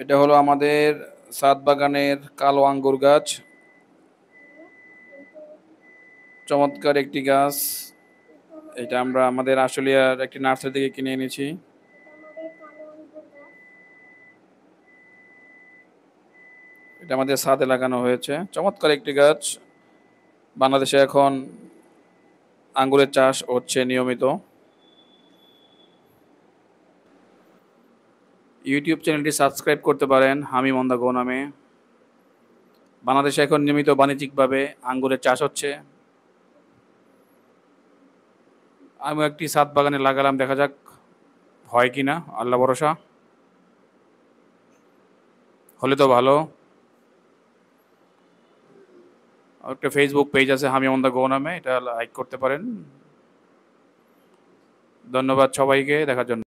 এটা হলো আমাদের ছাদ বাগানের কালো আঙ্গুর গাছ। চমৎকার একটি গাছ। এটা আমরা আমাদের আশুলিয়ার একটি নার্সারি থেকে কিনে এনেছি। এটা আমাদের ছাদে লাগানো হয়েছে। চমৎকার একটি গাছ। বাংলাদেশে এখন আঙ্গুরের চাষ হচ্ছে নিয়মিত। ইউটিউব চ্যানেলটি সাবস্ক্রাইব করতে পারেন হামিম অন দ্য গো নামে। বাংলাদেশে এখন নিয়মিত বাণিজ্যিকভাবে আঙ্গুরের চাষ হচ্ছে। আমি একটি ছাদ বাগানে লাগালাম, দেখা যাক হয় কিনা, আল্লাহ ভরসা। হলে তো ভালো। একটা ফেসবুক পেজ আছে হামিম অন দ্য গো নামে, এটা লাইক করতে পারেন। ধন্যবাদ সবাইকে দেখার জন্য।